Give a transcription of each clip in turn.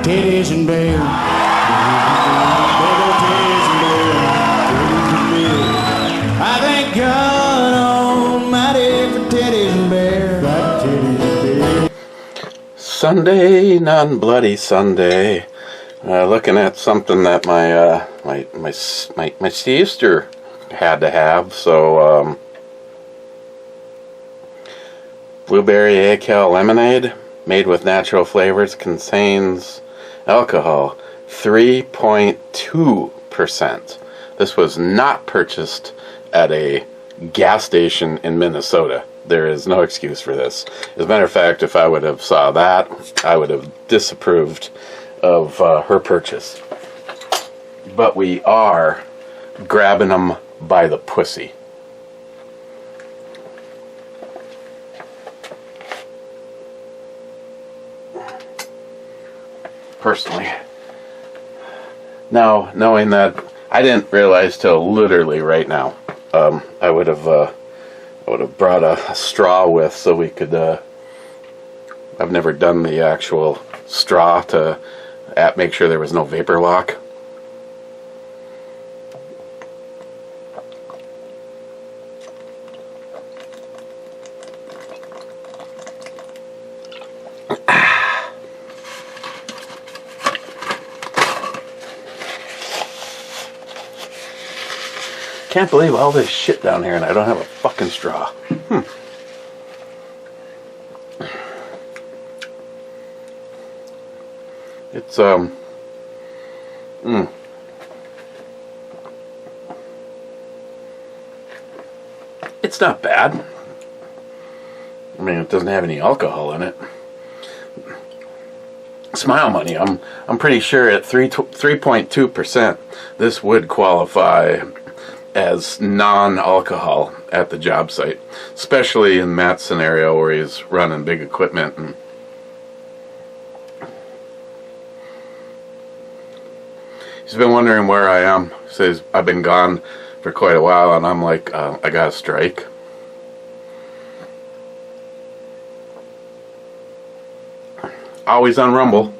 titties and beer. Big old titties and beer. Titties and beer. I thank God Almighty for titties and beer. Got titties and beer. Sunday, non-bloody Sunday. Looking at something that my sister had to have. So blueberry Acal lemonade made with natural flavors, contains alcohol 3.2%. This was not purchased at a gas station in Minnesota. There is no excuse for this. As a matter of fact, if I would have saw that, I would have disapproved of her purchase. But we are grabbing them by the pussy. Personally. Now, knowing that, I didn't realize till literally right now. I would have brought a straw with so we could. I've never done the actual straw to make sure there was no vapor lock. Can't believe all this shit down here and I don't have a fucking straw. It's it's not bad. I mean, it doesn't have any alcohol in it. Smile money. I'm pretty sure at 3.2%, this would qualify as non-alcohol at the job site, especially in Matt's scenario where he's running big equipment. And he's been wondering where I am. He says I've been gone for quite a while, and I'm like, I got a strike. Always on Rumble.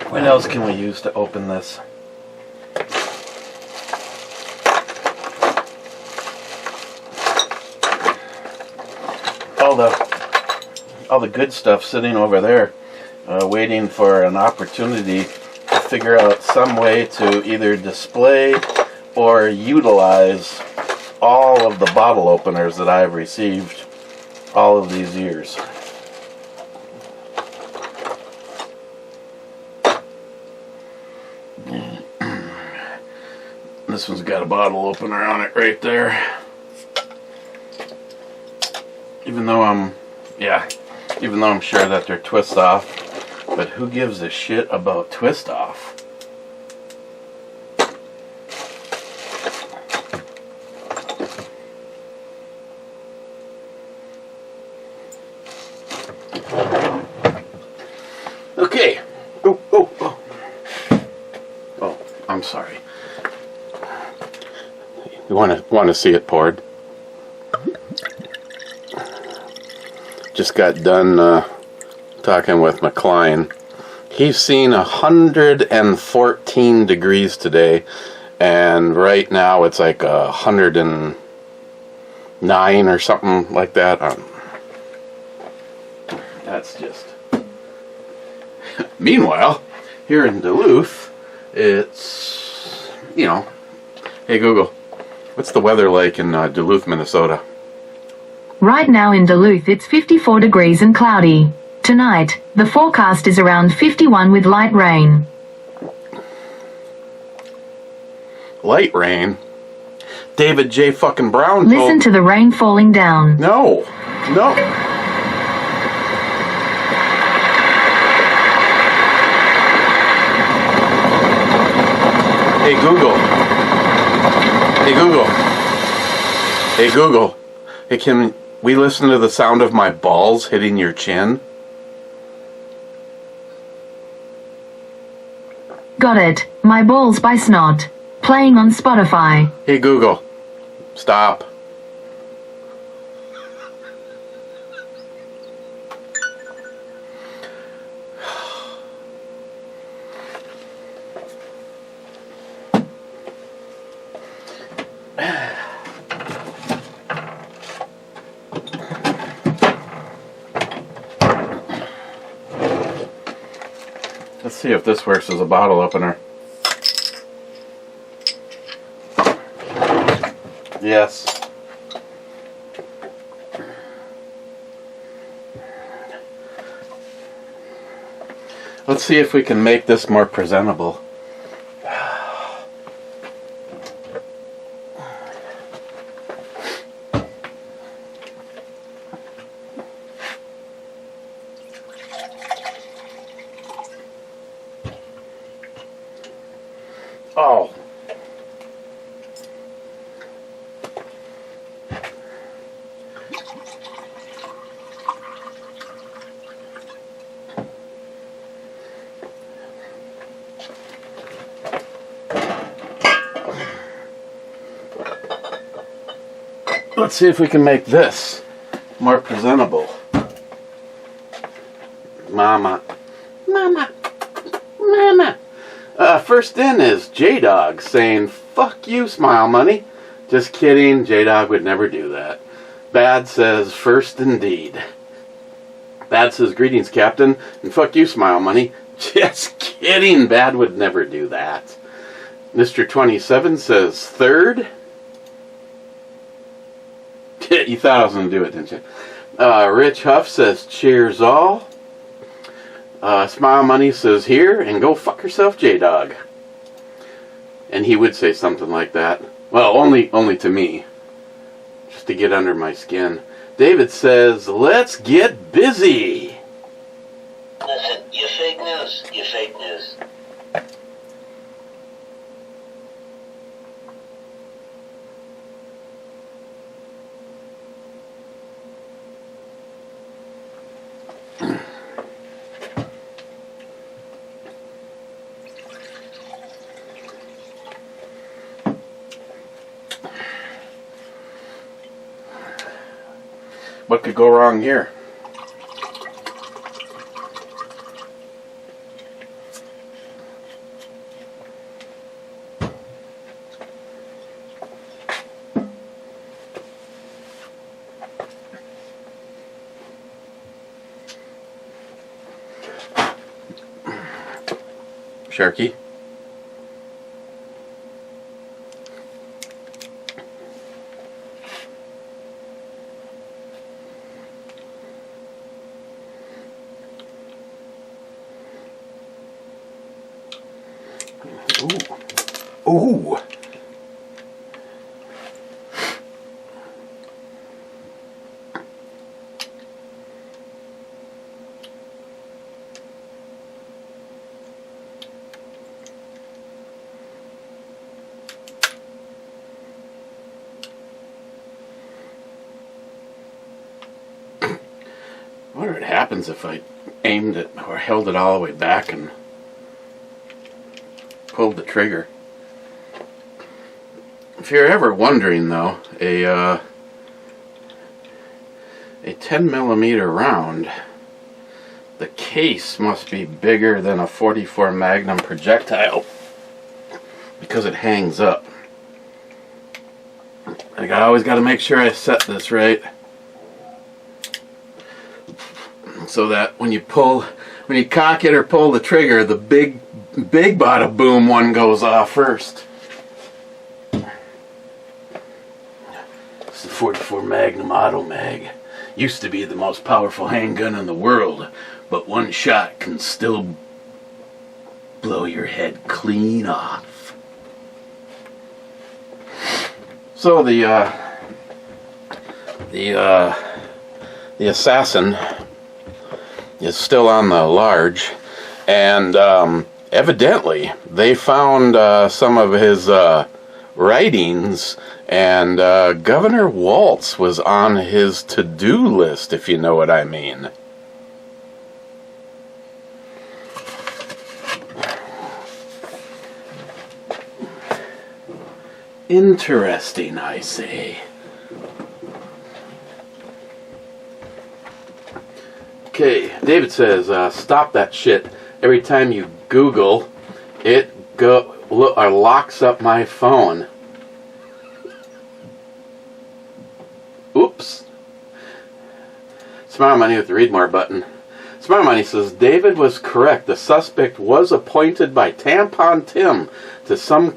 What else can we use to open this? All the good stuff sitting over there, waiting for an opportunity to figure out some way to either display or utilize all of the bottle openers that I've received all of these years. This one's got a bottle opener on it right there. Even though I'm sure that they're twist off, but who gives a shit about twist off? Okay. Oh, I'm sorry. You want to see it poured? Just got done talking with McCline. He's seen 114 degrees today, and right now it's like 109 or something like that. That's just... Meanwhile, here in Duluth, it's, hey Google, what's the weather like in Duluth, Minnesota? Right now in Duluth it's 54 degrees and cloudy. Tonight, the forecast is around 51 with light rain. Light rain? David J. fucking Brown told... Listen to the rain falling down. No. Hey Google. Hey, can we listen to the sound of my balls hitting your chin? Got it. My balls by snot. Playing on Spotify. Hey Google, stop. Let's see if this works as a bottle opener. Yes. Let's see if we can make this more presentable. Oh. Let's see if we can make this more presentable. Mama. Mama. Mama. First in is J-Dog saying, "Fuck you, Smile Money." Just kidding, J-Dog would never do that. Bad says, "First indeed." Bad says, "Greetings, Captain," and "Fuck you, Smile Money." Just kidding, Bad would never do that. Mr. 27 says, "Third." You thought I was going to do it, didn't you? Rich Huff says, "Cheers all." Smile Money says, "Here, and go fuck yourself, J-Dog." And he would say something like that. Well, only to me. Just to get under my skin. David says, "Let's get busy." Listen, you're fake news. You're fake news. What could go wrong here? Sharky? Ooh. Ooh. I wonder what happens if I aimed it or held it all the way back and pulled the trigger. If you're ever wondering though, a 10mm round, the case must be bigger than a .44 Magnum projectile because it hangs up. I always got to make sure I set this right so that when you cock it or pull the trigger, the big bada boom one goes off first. It's the .44 Magnum Auto Mag. Used to be the most powerful handgun in the world, but one shot can still blow your head clean off. So the assassin is still on the large, and evidently they found some of his writings, and Governor Waltz was on his to-do list, if you know what I mean. Interesting, I say. Okay, David says, stop that shit. Every time you Google, it locks up my phone. Oops. Smart Money with the read more button. Smart Money says, David was correct. The suspect was appointed by Tampon Tim to some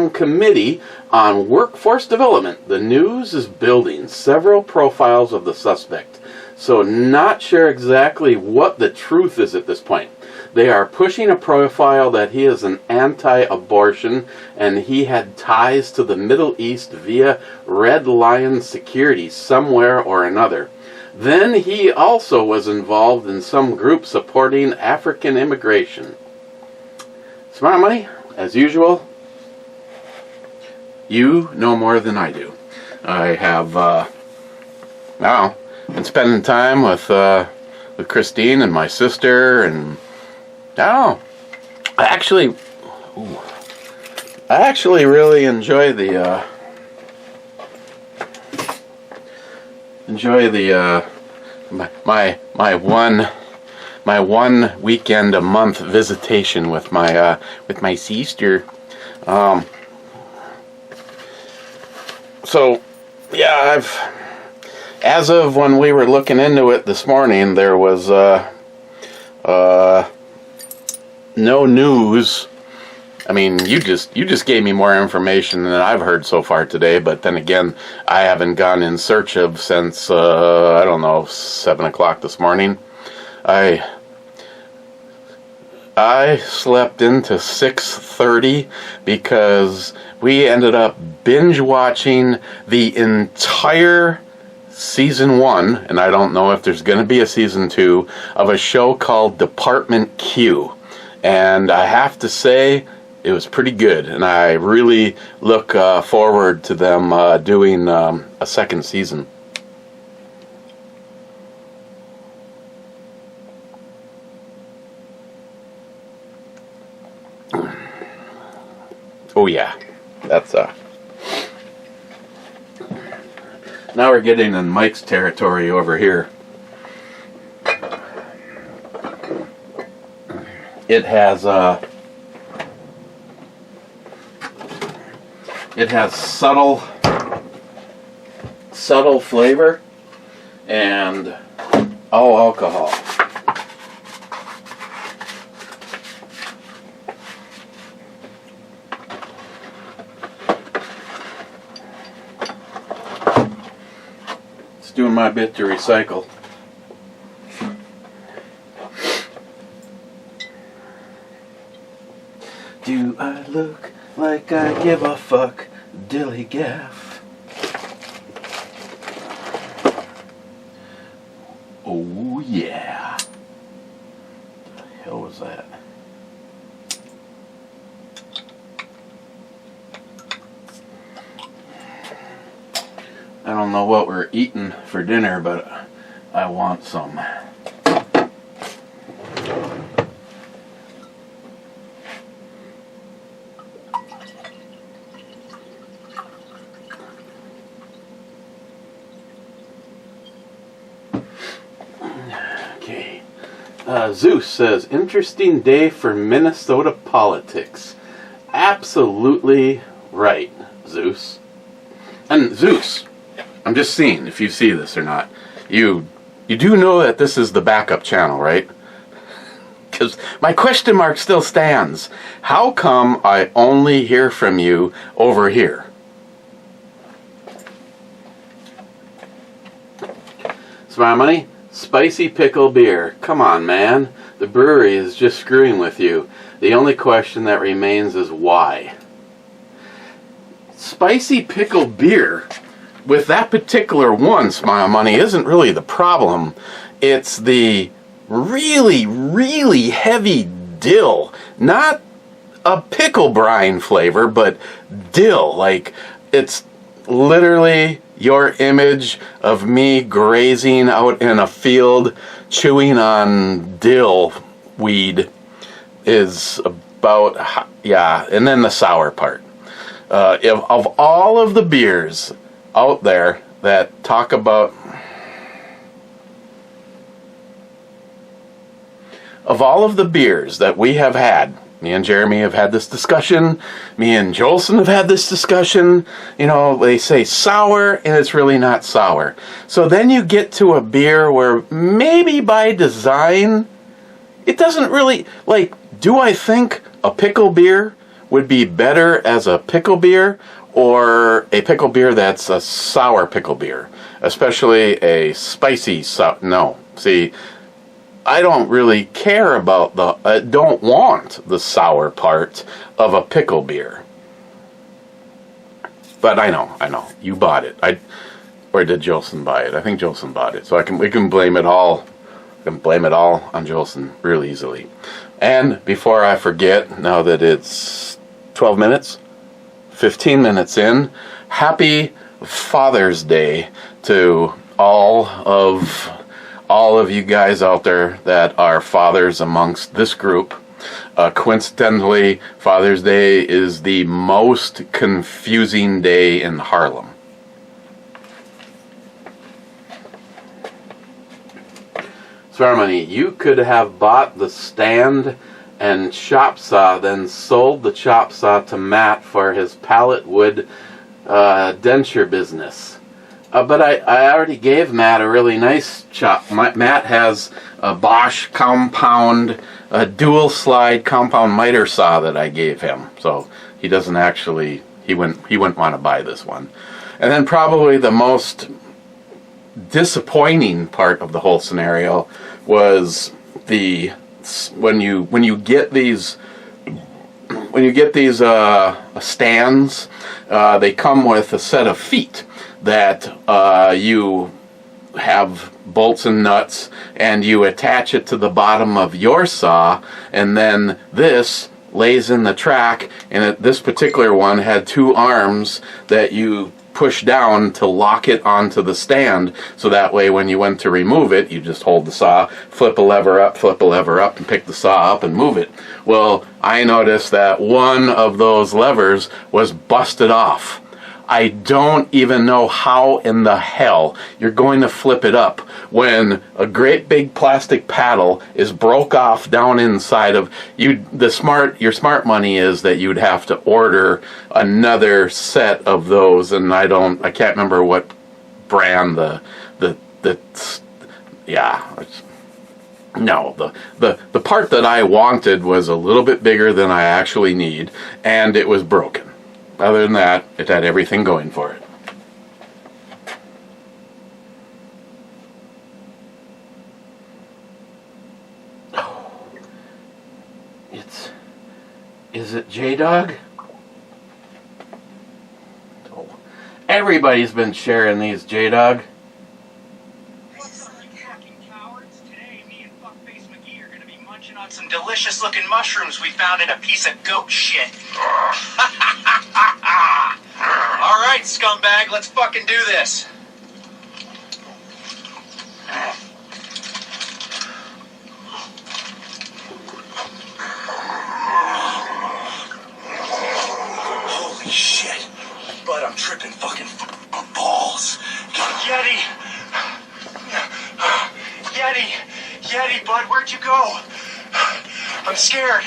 committee on workforce development. The news is building several profiles of the suspect, so not sure exactly what the truth is at this point. They are pushing a profile that he is an anti-abortion and he had ties to the Middle East via Red Lion Security somewhere or another. Then he also was involved in some group supporting African immigration. Smart Money, as usual, you know more than I do. I have been spending time with Christine and my sister, and I actually really enjoy the my one weekend a month visitation with my sister. So yeah, as of when we were looking into it this morning, there was no news. I mean, you just gave me more information than I've heard so far today, but then again, I haven't gone in search of since, 7 o'clock this morning. I slept into 6:30 because we ended up binge watching the entire season 1, and I don't know if there's going to be a season 2, of a show called Department Q. And I have to say, it was pretty good, and I really look forward to them doing a second season. Oh yeah, that's now we're getting in Mike's territory over here. It has subtle flavor and all alcohol. It's doing my bit to recycle. Do I look like I give a fuck, dilly gaff? Oh yeah. What the hell was that? I don't know what we're eating for dinner, but I want some. Zeus says, interesting day for Minnesota politics. Absolutely right, Zeus. And Zeus, I'm just seeing if you see this or not. You do know that this is the backup channel, right? Because my question mark still stands. How come I only hear from you over here? Smile Money? Spicy pickle beer. Come on, man. The brewery is just screwing with you. The only question that remains is why. Spicy pickle beer, with that particular one, Smile Money, isn't really the problem. It's the really, really heavy dill. Not a pickle brine flavor, but dill. Like, it's literally your image of me grazing out in a field chewing on dill weed is about, yeah, and then the sour part. of all of the beers out there that talk about, of all of the beers that we have had, me and Jeremy have had this discussion, me and Jolson have had this discussion, you know, they say sour, and it's really not sour. So then you get to a beer where maybe by design, it doesn't really, like, do I think a pickle beer would be better as a pickle beer, or a pickle beer that's a sour pickle beer? Especially a spicy sour, no. See, I don't really care about I don't want the sour part of a pickle beer. But I know, you bought it. Or did Jolson buy it? I think Jolson bought it. So we can blame it all. On Jolson real easily. And before I forget, now that it's 12 minutes, 15 minutes in, happy Father's Day to all of you guys out there that are fathers amongst this group. Coincidentally, Father's Day is the most confusing day in Harlem. Ceremony, you could have bought the stand and chop saw, then sold the chop saw to Matt for his pallet wood denture business. But I already gave Matt a really nice chop. Matt has a Bosch compound, a dual slide compound miter saw that I gave him. So he doesn't actually, he wouldn't want to buy this one. And then probably the most disappointing part of the whole scenario was when you get these stands, they come with a set of feet that you have bolts and nuts, and you attach it to the bottom of your saw, and then this lays in the track, and this particular one had two arms that you push down to lock it onto the stand, so that way when you went to remove it, you just hold the saw, flip a lever up, and pick the saw up and move it. Well, I noticed that one of those levers was busted off. I don't even know how in the hell you're going to flip it up when a great big plastic paddle is broke off down inside of you. Your smart money is that you'd have to order another set of those, and I can't remember what brand the part that I wanted was a little bit bigger than I actually need, and it was broken. Other than that, it had everything going for it. Is it J-Dog? Oh, everybody's been sharing these, J-Dog. What's up, you fucking cowards? Today, me and Fuckface McGee are gonna be munching on some delicious-looking mushrooms we found in a piece of goat shit. All right, scumbag, let's fucking do this. Holy shit. But I'm tripping fucking balls. Yeti, bud, where'd you go? I'm scared.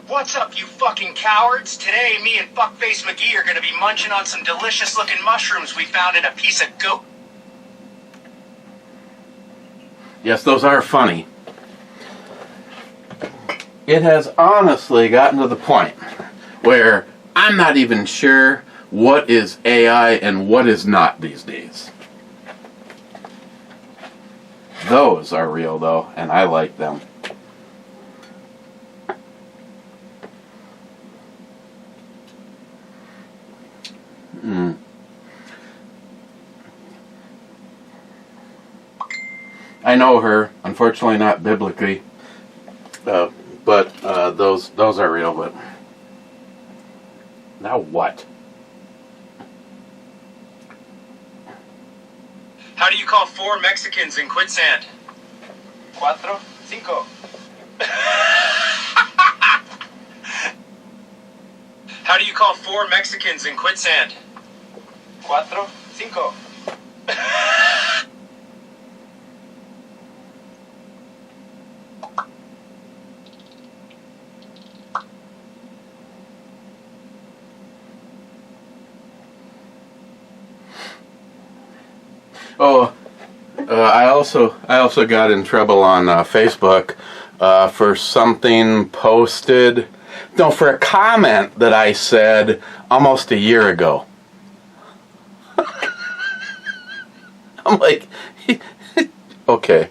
What's up, you fucking cowards? Today, me and Fuckface McGee are gonna be munching on some delicious-looking mushrooms we found in a piece of goat. Yes, those are funny. It has honestly gotten to the point where I'm not even sure what is AI and what is not these days. Those are real, though, and I like them. I know her, unfortunately not biblically, but those are real. But now what? How do you call 4 Mexicans in quicksand? 4, 5. How do you call call 4 Mexicans in quicksand. 4, 5. Oh, I also got in trouble on Facebook for something posted. No, for a comment that I said almost a year ago. I'm like, okay.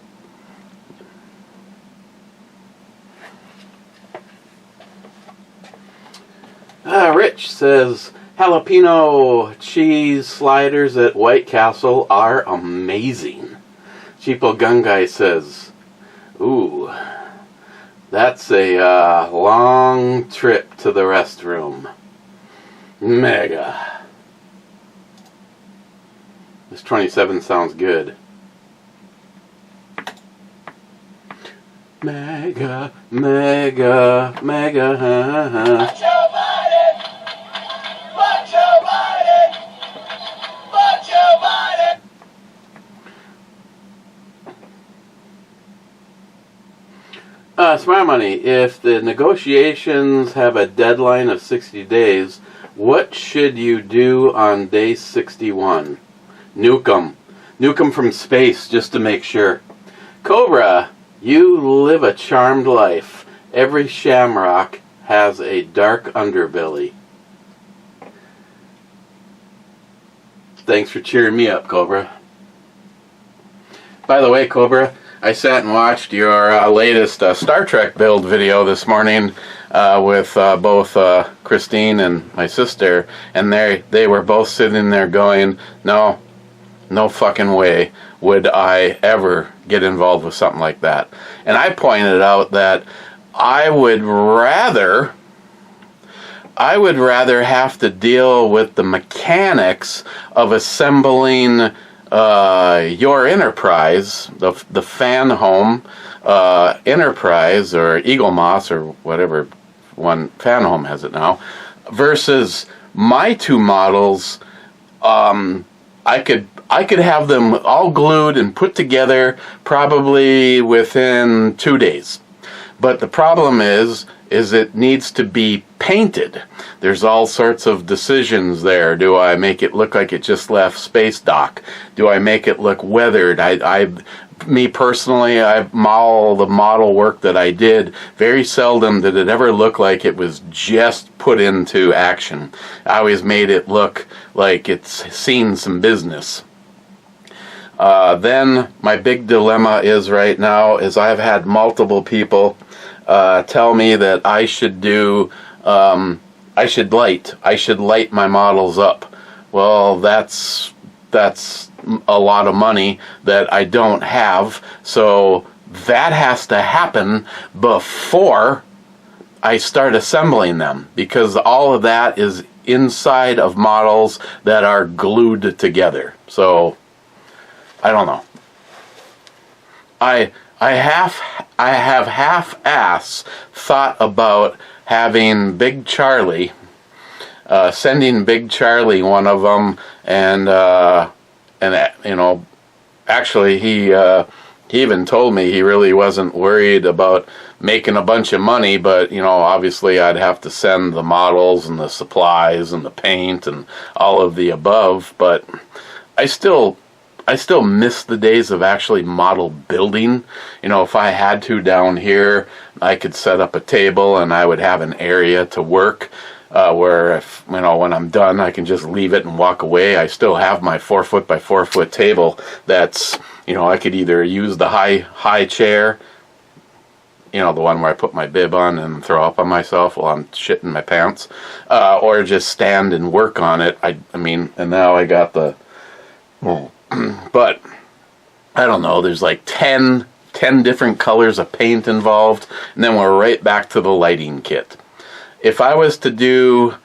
Rich says, jalapeno cheese sliders at White Castle are amazing. Cheapo Gun Guy says, ooh, that's a long trip to the restroom. Mega. This 27 sounds good. Mega, mega, mega. Macho Biden! Macho Biden! Macho Biden! Smart Money, if the negotiations have a deadline of 60 days, what should you do on day 61? Nuke 'em. Nuke 'em from space just to make sure. Cobra, you live a charmed life. Every shamrock has a dark underbelly. Thanks for cheering me up, Cobra. By the way, Cobra, I sat and watched your latest Star Trek build video this morning with both Christine and my sister, and they were both sitting there going, no fucking way would I ever get involved with something like that. And I pointed out that I would rather have to deal with the mechanics of assembling your Enterprise, the fan home Enterprise, or Eagle Moss, or whatever one fan home has it now, versus my two models. I could have them all glued and put together probably within 2 days. But the problem is it needs to be painted. There's all sorts of decisions there. Do I make it look like it just left space dock? Do I make it look weathered? Me personally, all the model work that I did, very seldom did it ever look like it was just put into action. I always made it look like it's seen some business. Then my big dilemma is right now is I've had multiple people tell me that I should do, I should light my models up. Well, that's a lot of money that I don't have, so that has to happen before I start assembling them, because all of that is inside of models that are glued together. So I don't know. I have half-ass thought about having Big Charlie, sending Big Charlie one of them, and you know, actually he even told me he really wasn't worried about making a bunch of money, but you know, obviously I'd have to send the models and the supplies and the paint and all of the above. But I still miss the days of actually model building. You know, if I had to down here, I could set up a table and I would have an area to work where, if, you know, when I'm done, I can just leave it and walk away. I still have my 4 foot by 4 foot table that's, you know, I could either use the high chair, you know, the one where I put my bib on and throw up on myself while I'm shitting my pants, or just stand and work on it. I mean, and now I got the, but I don't know, there's like 10 different colors of paint involved, and then we're right back to the lighting kit. If I was to do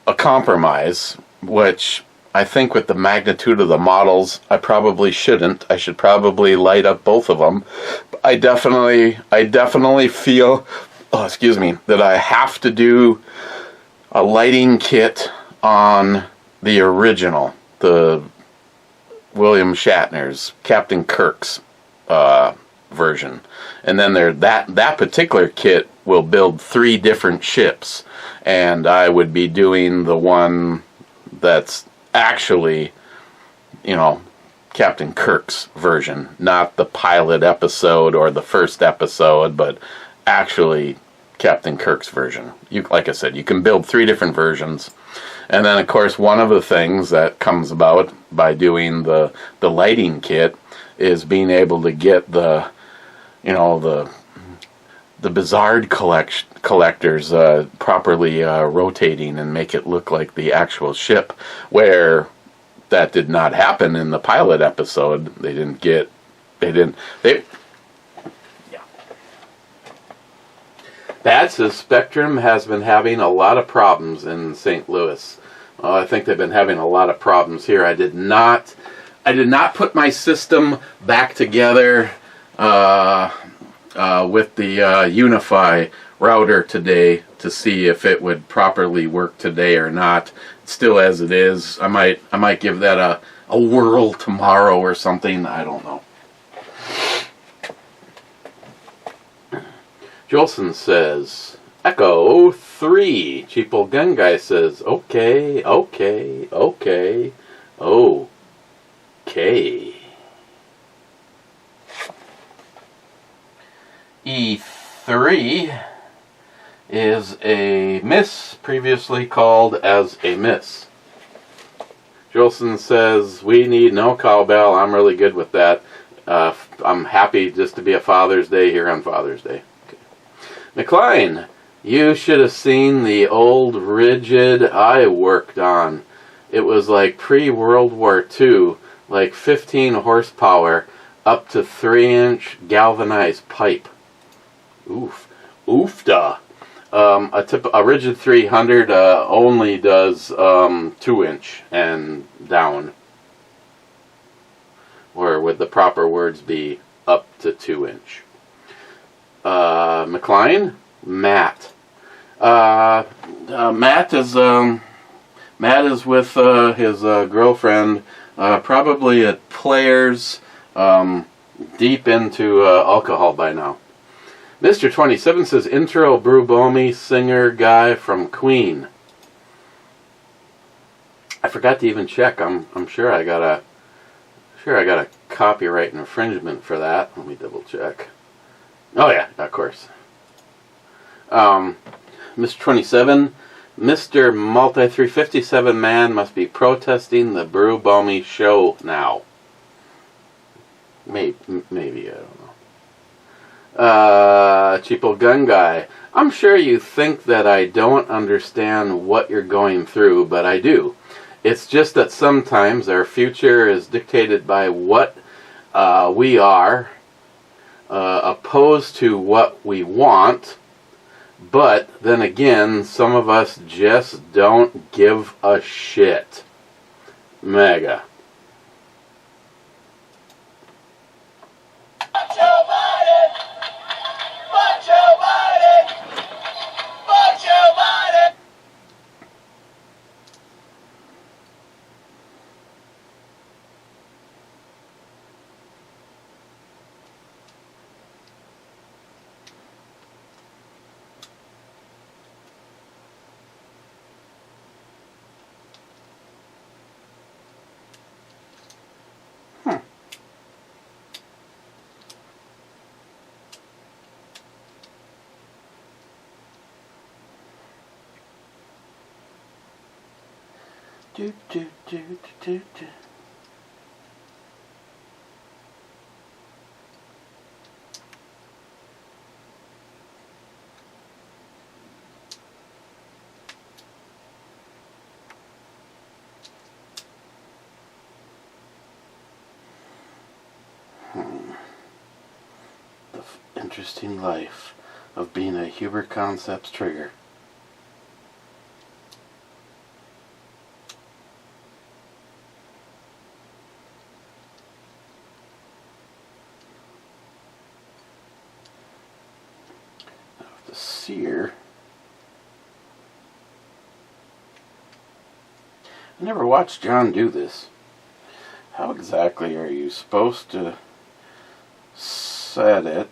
a compromise, which I think with the magnitude of the models, I probably shouldn't. I should probably light up both of them. I definitely feel, that I have to do a lighting kit on the original, the William Shatner's Captain Kirk's version, and then that particular kit will build 3 different ships, and I would be doing the one that's actually, Captain Kirk's version, not the pilot episode or the first episode, but actually Captain Kirk's version. Like I said, you can build 3 different versions. And then, of course, one of the things that comes about by doing the lighting kit is being able to get the Bizarre collectors properly rotating and make it look like the actual ship, where that did not happen in the pilot episode. Bad says Spectrum has been having a lot of problems in St. Louis. I think they've been having a lot of problems here. I did not put my system back together with the Unify router today to see if it would properly work today or not. Still as it is. I might give that a whirl tomorrow or something. I don't know. Jolson says, Echo 3. Cheapo Gun Guy says, okay. E3 is a miss, previously called as a miss. Jolson says, we need no cowbell. I'm really good with that. I'm happy just to be a Father's Day here on Father's Day. McLean, you should have seen the old rigid I worked on. It was like pre-World War II, like 15 horsepower, up to 3-inch galvanized pipe. Oofda. A rigid 300 only does 2-inch and down. Or would the proper words be up to 2-inch? McLean, Matt. Matt is with his girlfriend, probably at Players, deep into alcohol by now. Mr. 27 says intro Brew Bomi singer guy from Queen. I forgot to even check. I'm sure I got a copyright infringement for that. Let me double check. Oh yeah, of course. Mr. 27, Mr. Multi 357 man must be protesting the Brew Bomi show now. Maybe I don't know. Cheapo Gun Guy, I'm sure you think that I don't understand what you're going through, but I do. It's just that sometimes our future is dictated by what we are, opposed to what we want, but then again, some of us just don't give a shit. Mega. Do. The interesting life of being a Huber Concepts trigger. Sear. I never watched John do this. How exactly are you supposed to set it?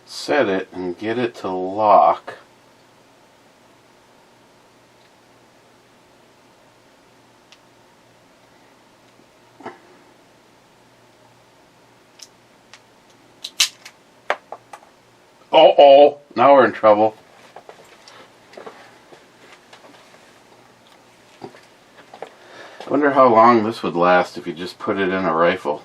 Set it and get it to lock. Uh-oh, now we're in trouble. I wonder how long this would last if you just put it in a rifle.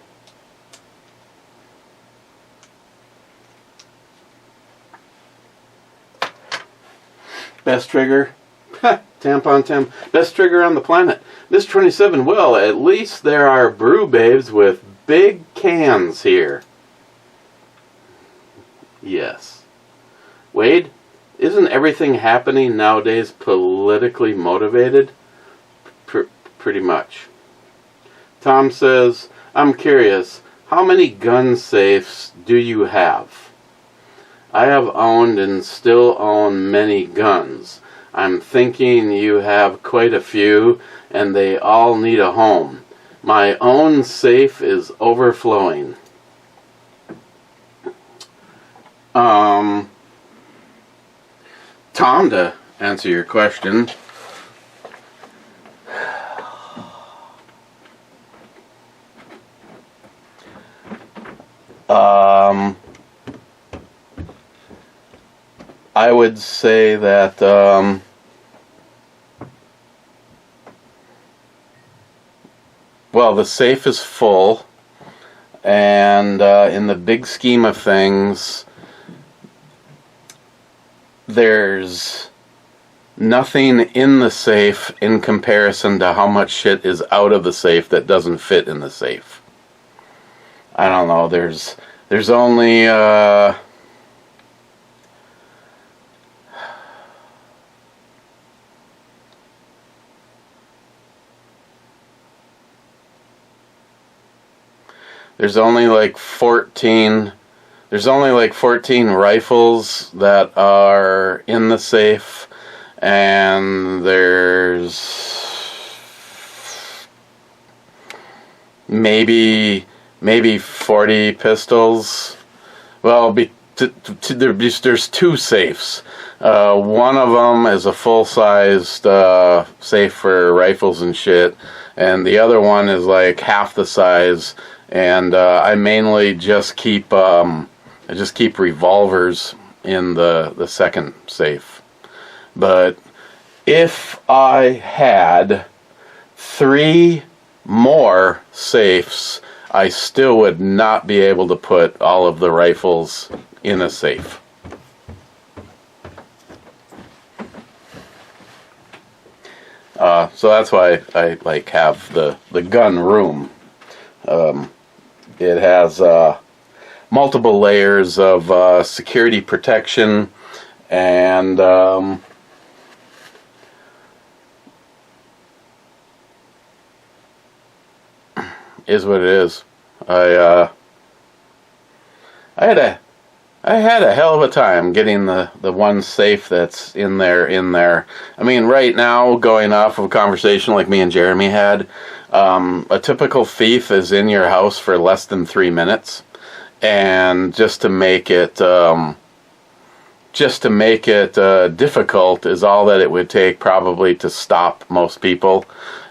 Best trigger? Tampon Tim. Best trigger on the planet. This 27, well, at least there are brew babes with big cans here. Yes. Wade, isn't everything happening nowadays politically motivated? Pretty much. Tom says, I'm curious, how many gun safes do you have? I have owned and still own many guns. I'm thinking you have quite a few, and they all need a home. My own safe is overflowing. Tom, to answer your question, I would say that well, the safe is full, and in the big scheme of things, there's nothing in the safe in comparison to how much shit is out of the safe that doesn't fit in the safe. I don't know, there's only there's only like 14 rifles that are in the safe, and there's maybe 40 pistols. Well, there's two safes. One of them is a full-sized safe for rifles and shit, and the other one is like half the size. And I mainly just keep revolvers in the second safe. But if I had 3 more safes, I still would not be able to put all of the rifles in a safe. So that's why I like have the gun room. It has multiple layers of security protection, and is what it is. I had a hell of a time getting the one safe that's in there. I mean, right now, going off of a conversation like me and Jeremy had, a typical thief is in your house for less than 3 minutes, and just to make it difficult is all that it would take probably to stop most people.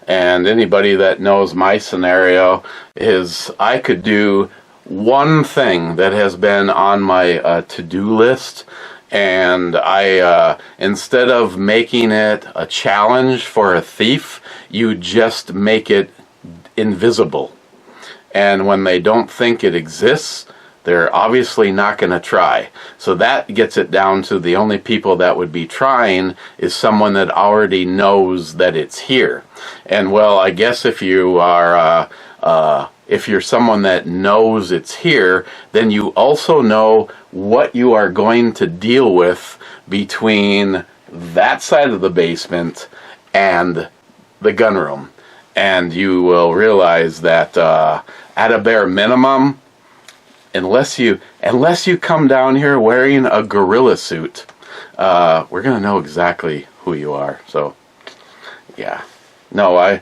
And anybody that knows my scenario is I could do one thing that has been on my to-do list, and I instead of making it a challenge for a thief, you just make it invisible. And when they don't think it exists, they're obviously not going to try. So that gets it down to the only people that would be trying is someone that already knows that it's here. And well, I guess if you are if you're someone that knows it's here, then you also know what you are going to deal with between that side of the basement and the gun room. And you will realize that at a bare minimum, unless you come down here wearing a gorilla suit, we're gonna know exactly who you are. So, yeah, no,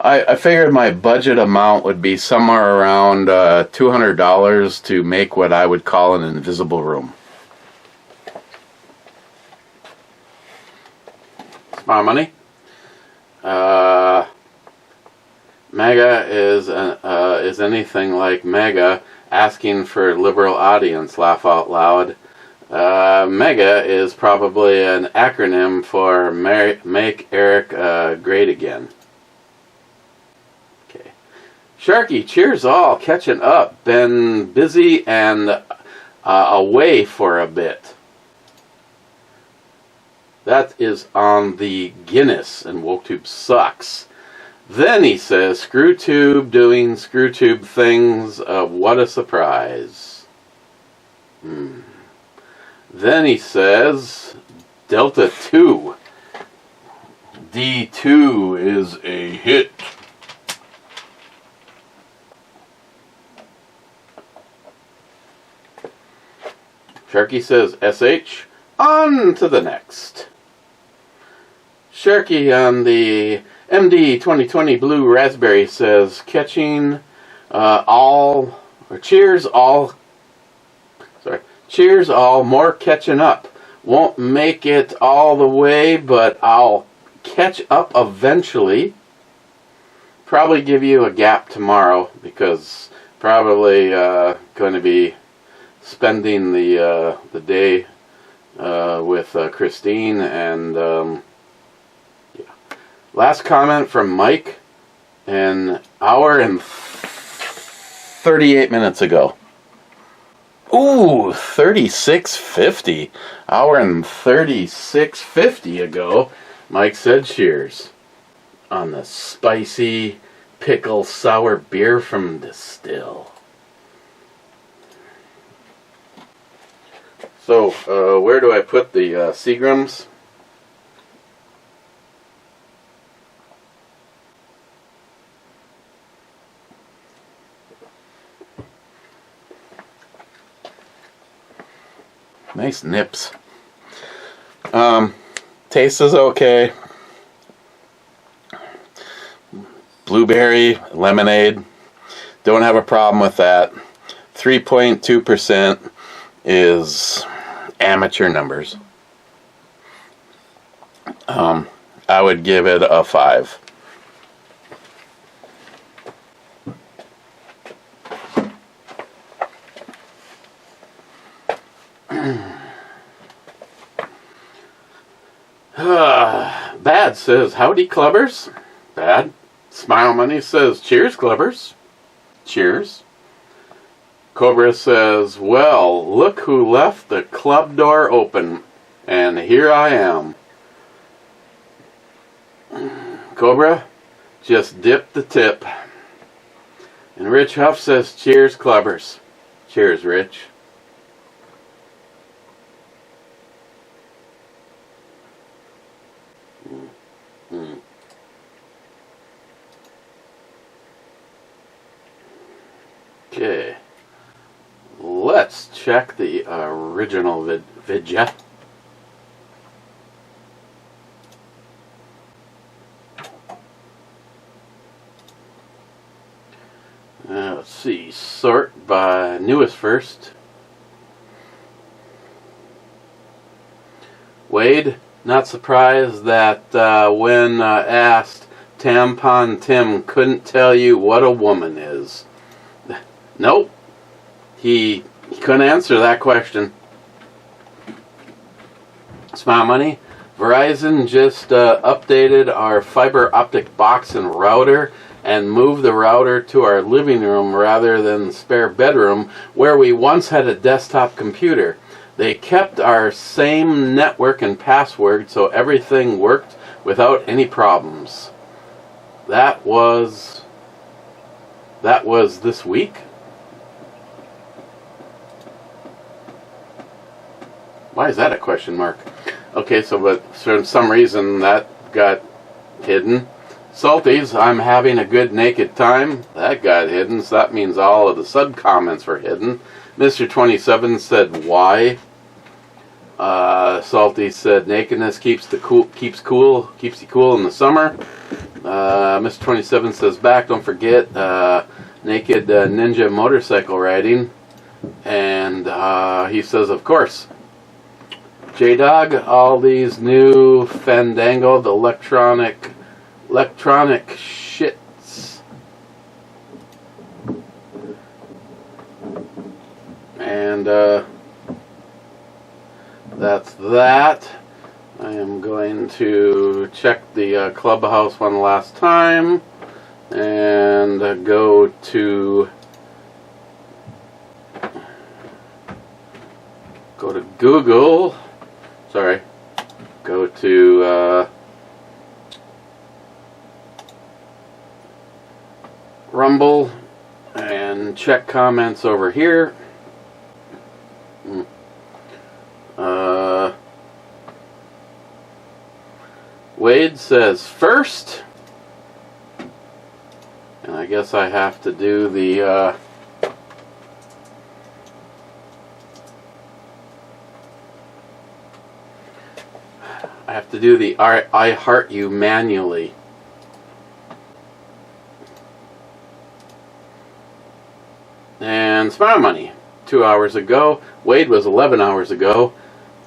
I figured my budget amount would be somewhere around $200 to make what I would call an invisible room. Smart money. Mega is anything like Mega asking for liberal audience. Laugh out loud. Mega is probably an acronym for Make Eric Great Again. Okay. Sharky, cheers all. Catching up. Been busy and away for a bit. That is on the Guinness, and WokeTube sucks. Then he says, ScrewTube doing ScrewTube things. What a surprise. Then he says, Delta 2. D2 is a hit. Sharky says, SH. On to the next. Sharky on the MD 2020 Blue Raspberry says, cheers all, more catching up. Won't make it all the way, but I'll catch up eventually. Probably give you a gap tomorrow, because probably going to be spending the day with Christine, and yeah. Last comment from Mike an hour and 38 minutes ago. Ooh, 36:50. Hour and 36:50 ago, Mike said cheers on the spicy pickle sour beer from Distill. So, where do I put the Seagrams? Nice nips. Taste is okay. Blueberry, lemonade. Don't have a problem with that. 3.2% is amateur numbers. I would give it a 5. Bad says, howdy clubbers. Bad. Smile Money says, cheers clubbers. Cheers. Cobra says, well, look who left the club door open, and here I am. Cobra, just dip the tip. And Rich Huff says, cheers clubbers. Cheers, Rich. Okay. Let's check the original vidya. Let's see. Sort by newest first. Wade, not surprised that when asked, Tampon Tim couldn't tell you what a woman is. Nope. He couldn't answer that question. Smile Money. Verizon just updated our fiber optic box and router and moved the router to our living room rather than the spare bedroom where we once had a desktop computer. They kept our same network and password so everything worked without any problems. That was this week? Why is that a question mark? Okay, so but for some reason that got hidden. Salties, I'm having a good naked time. That got hidden, so that means all of the sub-comments were hidden. Mr. 27 said, why? Salty said, nakedness keeps you cool in the summer. Mr. 27 says, back, don't forget, naked ninja motorcycle riding. And he says, of course. J-Dog, all these new fandangled electronic shits. And that's that. I am going to check the clubhouse one last time and go to Google. Sorry. Go to Rumble and check comments over here. Wade says first, and I guess I have to do the I Heart You manually. And Smart Money, 2 hours ago. Wade was 11 hours ago.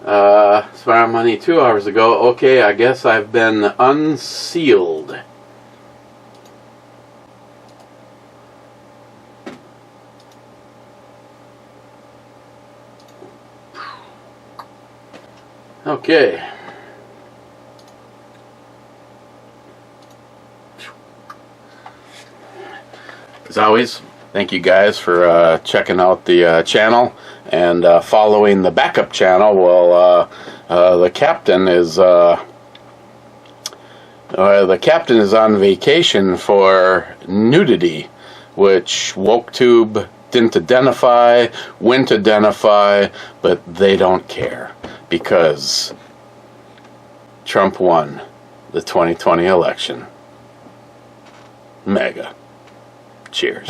Smart Money, 2 hours ago. Okay, I guess I've been unsealed. Okay. As always, thank you guys for checking out the channel and following the backup channel. Well, the captain is on vacation for nudity, which WokeTube didn't identify, wouldn't identify, but they don't care because Trump won the 2020 election. Mega. Cheers.